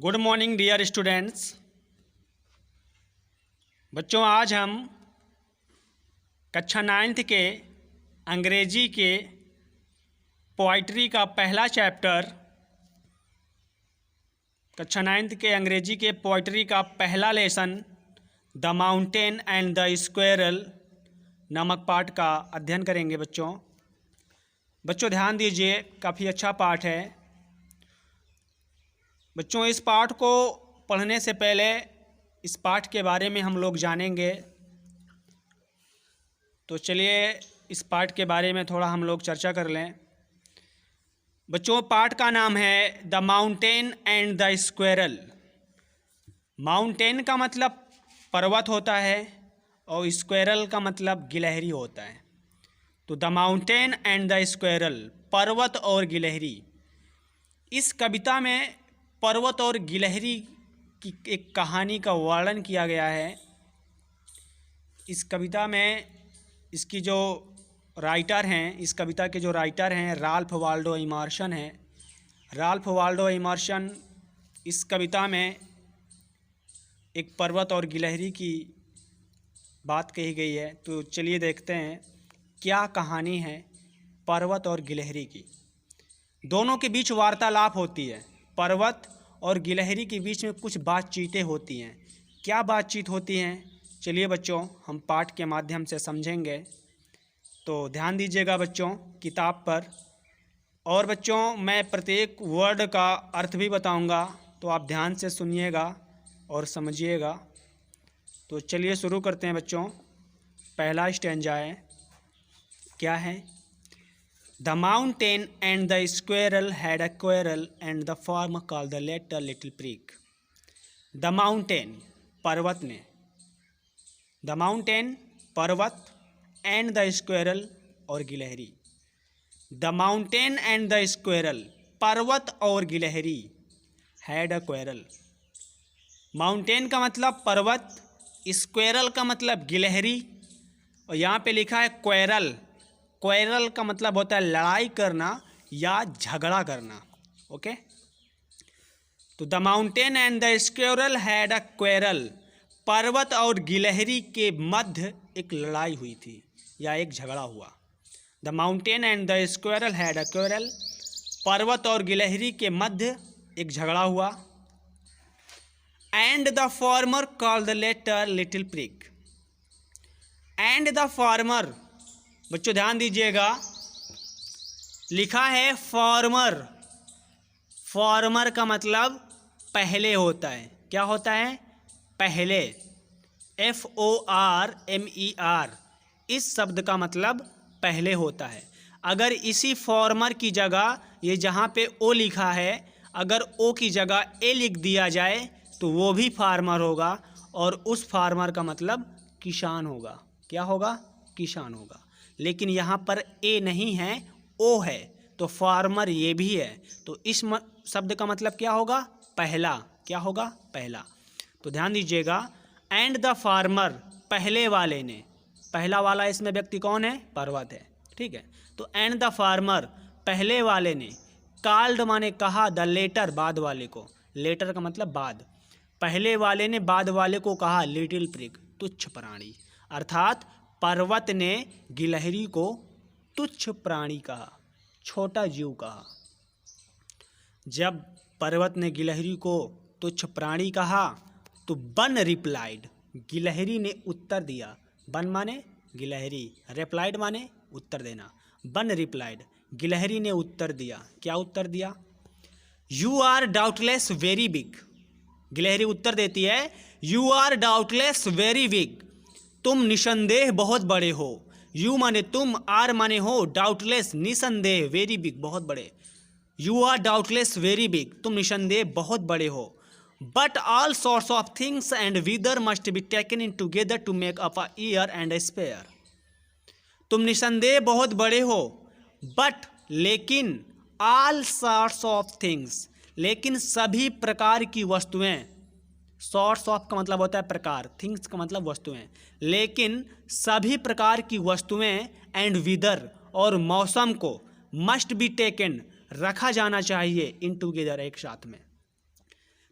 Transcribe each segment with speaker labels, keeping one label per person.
Speaker 1: Good morning dear students. बच्चों, आज हम कक्षा 9th के अंग्रेजी के पोइट्री का पहला चैप्टर कक्षा 9th के अंग्रेजी के पोइट्री का पहला lesson the mountain and the squirrel नामक पाठ का अध्ययन करेंगे। बच्चों ध्यान दीजिए, काफ़ी अच्छा पाठ है। बच्चों, इस पाठ को पढ़ने से पहले इस पाठ के बारे में हम लोग जानेंगे। तो चलिए इस पाठ के बारे में थोड़ा हम लोग चर्चा कर लें। बच्चों, पाठ का नाम है the mountain and the squirrel. Mountain का मतलब पर्वत होता है और स्क्वेरल का मतलब गिलहरी होता है। तो the mountain and the squirrel, पर्वत और गिलहरी। इस कविता में पर्वत और गिलहरी की एक कहानी का वर्णन किया गया है। इस कविता में इसकी जो राइटर हैं, इस कविता के जो राइटर हैं राल्फ वाल्डो इमर्सन हैं। राल्फ वाल्डो इमर्सन इस कविता में एक पर्वत और गिलहरी की बात कही गई है। तो चलिए देखते हैं क्या कहानी है पर्वत और गिलहरी की। दोनों के बीच वार्तालाप होती है। पर्वत और गिलहरी के बीच में कुछ बातचीतें होती हैं। क्या बातचीत होती हैं, चलिए बच्चों हम पाठ के माध्यम से समझेंगे। तो ध्यान दीजिएगा बच्चों किताब पर। और बच्चों, मैं प्रत्येक वर्ड का अर्थ भी बताऊंगा, तो आप ध्यान से सुनिएगा और समझिएगा। तो चलिए शुरू करते हैं बच्चों। पहला स्टैंजा है, क्या है? The mountain and the squirrel had a quarrel, and the farmer called the latter little prig. The mountain, पर्वत ने, the mountain पर्वत, and the squirrel और गिलहरी। The mountain and the squirrel, पर्वत और गिलहरी, had a quarrel। माउंटेन का मतलब पर्वत, स्क्वेरल का मतलब गिलहरी, और यहाँ पे लिखा है क्वेरल। क्वेरल का मतलब होता है लड़ाई करना या झगड़ा करना। ओके, तो the mountain and the squirrel had a quarrel, पर्वत और गिलहरी के मध्य एक लड़ाई हुई थी या एक झगड़ा हुआ। The mountain and the squirrel had a quarrel, पर्वत और गिलहरी के मध्य एक झगड़ा हुआ। And the former called the latter little prig. And the former, बच्चों ध्यान दीजिएगा, लिखा है फार्मर। फार्मर का मतलब पहले होता है। क्या होता है? पहले। FORMER, इस शब्द का मतलब पहले होता है। अगर इसी फार्मर की जगह, ये जहाँ पे ओ लिखा है, अगर ओ की जगह ए लिख दिया जाए तो वो भी फार्मर होगा, और उस फार्मर का मतलब किसान होगा। क्या होगा? किसान होगा। लेकिन यहाँ पर ए नहीं है, ओ है, तो फार्मर ये भी है। तो इस शब्द का मतलब क्या होगा? पहला। क्या होगा? पहला। तो ध्यान दीजिएगा, एंड द फार्मर, पहले वाले ने, पहला वाला इसमें व्यक्ति कौन है? पर्वत है। ठीक है, तो एंड द फार्मर, पहले वाले ने, कॉल्ड माने कहा, द लेटर बाद वाले को, लेटर का मतलब बाद, पहले वाले ने बाद वाले को कहा लिटिल प्रिग, तुच्छ प्राणी। अर्थात पर्वत ने गिलहरी को तुच्छ प्राणी कहा, छोटा जीव कहा। जब पर्वत ने गिलहरी को तुच्छ प्राणी कहा तो वन रिप्लाइड, गिलहरी ने उत्तर दिया। वन माने गिलहरी, रिप्लाइड माने उत्तर देना। वन रिप्लाइड, गिलहरी ने उत्तर दिया। क्या उत्तर दिया? You are doubtless very big. गिलहरी उत्तर देती है, you are doubtless very big, तुम निसंदेह बहुत बड़े हो। यू माने तुम, आर माने हो, डाउटलेस निसंदेह, वेरी बिग बहुत बड़े। You are doubtless very big, तुम निसंदेह बहुत बड़े हो। But all sorts of things and weather must be taken in together to make up a year and a sphere. तुम निसंदेह बहुत बड़े हो, बट लेकिन, ऑल सॉर्ट्स ऑफ थिंग्स, लेकिन सभी प्रकार की वस्तुएं, सॉर्ट्स ऑफ का मतलब होता है प्रकार, थिंग्स का मतलब वस्तुएं, लेकिन सभी प्रकार की वस्तुएं, एंड विदर और मौसम को, मस्ट बी टेकन रखा जाना चाहिए, इन टूगेदर एक साथ में,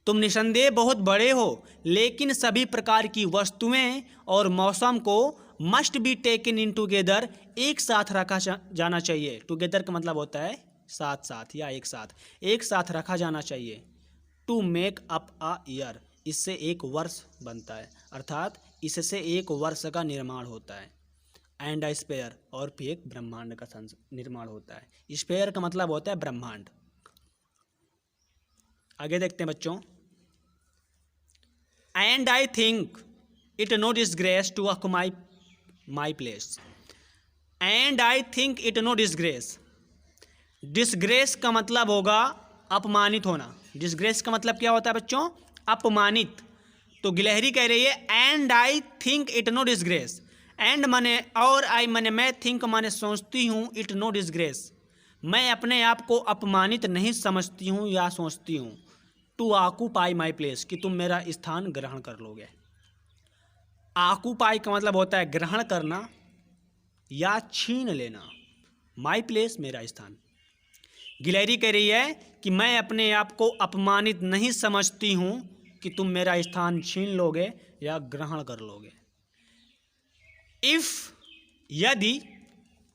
Speaker 1: तुम निसंदेह बहुत बड़े हो, लेकिन सभी प्रकार की वस्तुएं और मौसम को must be taken in together, एक साथ रखा जाना चाहिए। टुगेदर का मतलब होता है साथ साथ या एक साथ रखा जाना चाहिए। To make up a year, इससे एक वर्ष बनता है, अर्थात इससे एक वर्ष का निर्माण होता है। एंड अ स्पेयर, और फिर एक ब्रह्मांड का निर्माण होता है। स्पेयर का मतलब होता है ब्रह्मांड। आगे देखते हैं बच्चों। And I think it no disgrace to occupy my place. And I think it no disgrace, disgrace का मतलब होगा अपमानित होना। डिसग्रेस का मतलब क्या होता है बच्चों? अपमानित। तो गिलहरी कह रही है and I think it no disgrace. And माने और, आई माने मैं, थिंक माने सोचती हूँ, इट नो डिसग्रेस मैं अपने आप को अपमानित नहीं समझती हूँ या सोचती हूँ। टू ऑक्युपाई माई प्लेस, कि तुम मेरा स्थान ग्रहण कर लोगे। ऑक्युपाई का मतलब होता है ग्रहण करना या छीन लेना। माई प्लेस, मेरा स्थान। गिलहरी कह रही है कि मैं अपने आप को अपमानित नहीं समझती हूँ कि तुम मेरा स्थान छीन लोगे या ग्रहण कर लोगे। इफ़, यदि,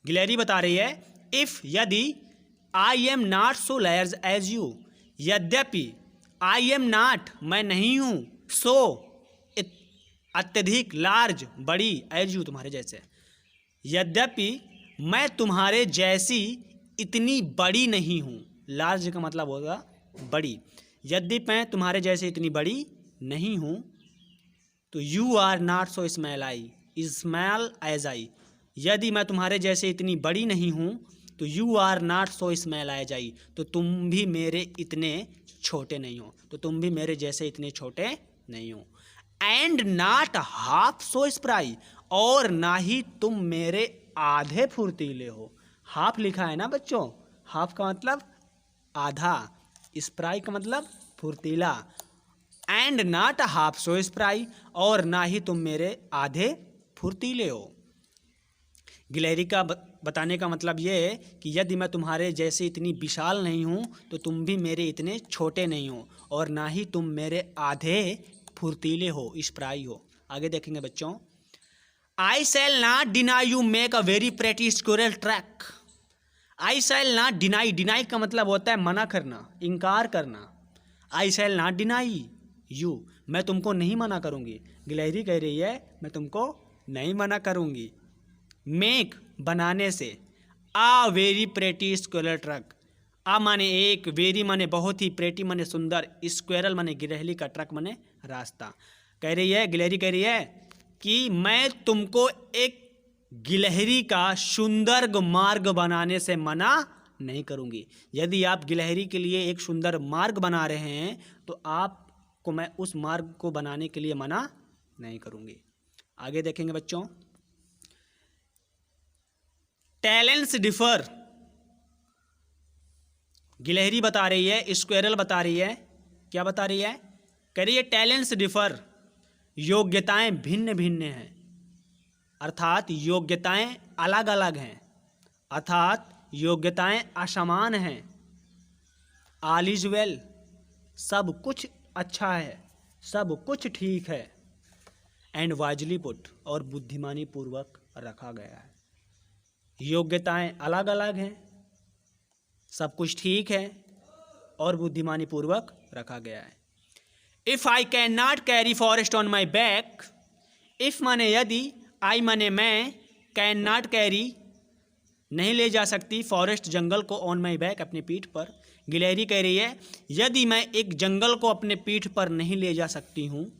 Speaker 1: गिलहरी बता रही है इफ़, यदि, I am not so large as you, यद्यपि, आई एम नॉट, मैं नहीं हूँ, सो, अत्यधिक, लार्ज, बड़ी, एज यू, तुम्हारे जैसे, यद्यपि मैं तुम्हारे जैसी इतनी बड़ी नहीं हूँ। लार्ज का मतलब होगा बड़ी। यदि मैं तुम्हारे जैसे इतनी बड़ी नहीं हूँ, तो you are not so small as I, यदि मैं तुम्हारे जैसे इतनी बड़ी नहीं हूँ, तो you are not so small as I, तो तुम भी मेरे इतने छोटे नहीं हो, तो तुम भी मेरे जैसे इतने छोटे नहीं हो। And not half so spry, और ना ही तुम मेरे आधे फुर्तीले हो। हाफ लिखा है ना बच्चों, हाफ का मतलब आधा, स्प्राई का मतलब फुर्तीला। And not half so spry, और ना ही तुम मेरे आधे फुर्तीले हो। गिलहरी का बताने का मतलब ये है कि यदि मैं तुम्हारे जैसे इतनी विशाल नहीं हूँ, तो तुम भी मेरे इतने छोटे नहीं हो, और ना ही तुम मेरे आधे फुर्तीले हो, स्प्राई हो। आगे देखेंगे बच्चों। I shall not deny you make a very pretty squirrel track. I shall not deny, deny का मतलब होता है मना करना, इनकार करना। I shall not deny you, मैं तुमको नहीं मना करूंगी। गिलहरी कह रही है मैं तुमको नहीं मना करूंगी। मेक, बनाने से, आ वेरी प्रेटी स्क्वेरल ट्रक, आ माने एक, वेरी माने बहुत ही, प्रेटी माने सुंदर, स्क्वेरल माने गिलहरी का, ट्रक माने रास्ता। कह रही है, गिलहरी कह रही है कि मैं तुमको एक गिलहरी का सुंदर मार्ग बनाने से मना नहीं करूंगी। यदि आप गिलहरी के लिए एक सुंदर मार्ग बना रहे हैं, तो आपको मैं उस मार्ग को बनाने के लिए मना नहीं करूंगी। आगे देखेंगे बच्चों। टैलेंट्स डिफर, गिलहरी बता रही है, स्क्वेरल बता रही है, क्या बता रही है? कह रही है टैलेंट्स डिफर, योग्यताएं भिन्न भिन्न हैं, अर्थात योग्यताएं अलग अलग हैं, अर्थात योग्यताएं असमान हैं। ऑल इज वेल, सब कुछ अच्छा है, सब कुछ ठीक है। एंड वाइजली पुट, और बुद्धिमानी पूर्वक रखा गया है। योग्यताएं अलग अलग हैं, सब कुछ ठीक है, और बुद्धिमानी पूर्वक रखा गया है। If I can not carry forest on my back, if माने यदि, आई माने मैं, कैन नॉट कैरी नहीं ले जा सकती, फॉरेस्ट जंगल को, ऑन माई बैक अपने पीठ पर। गिलहरी कह रही है यदि मैं एक जंगल को अपने पीठ पर नहीं ले जा सकती हूँ,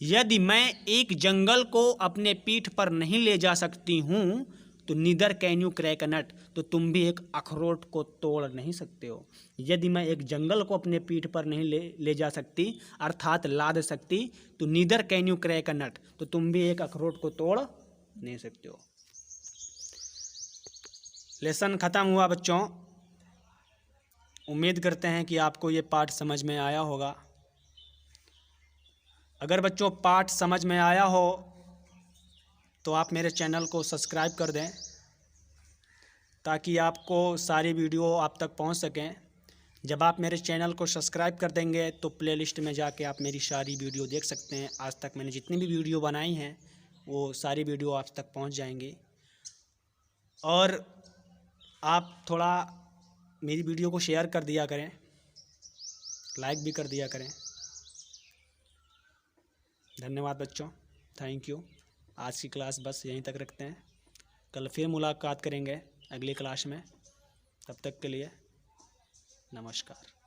Speaker 1: यदि मैं एक जंगल को अपने पीठ पर नहीं ले जा सकती हूँ, तो neither can you crack a nut, तो तुम भी एक अखरोट को तोड़ नहीं सकते हो। यदि मैं एक जंगल को अपने पीठ पर नहीं ले जा सकती, अर्थात लाद सकती, तो neither can you crack a nut, तो तुम भी एक अखरोट को तोड़ नहीं सकते हो। लेसन ख़त्म हुआ बच्चों। उम्मीद करते हैं कि आपको ये पाठ समझ में आया होगा। अगर बच्चों पाठ समझ में आया हो तो आप मेरे चैनल को सब्सक्राइब कर दें, ताकि आपको सारी वीडियो आप तक पहुंच सकें। जब आप मेरे चैनल को सब्सक्राइब कर देंगे तो प्लेलिस्ट में जाके आप मेरी सारी वीडियो देख सकते हैं। आज तक मैंने जितनी भी वीडियो बनाई हैं वो सारी वीडियो आप तक पहुंच जाएंगी। और आप थोड़ा मेरी वीडियो को शेयर कर दिया करें, लाइक भी कर दिया करें। धन्यवाद बच्चों, थैंक यू। आज की क्लास बस यहीं तक रखते हैं। कल फिर मुलाकात करेंगे अगली क्लास में। तब तक के लिए नमस्कार।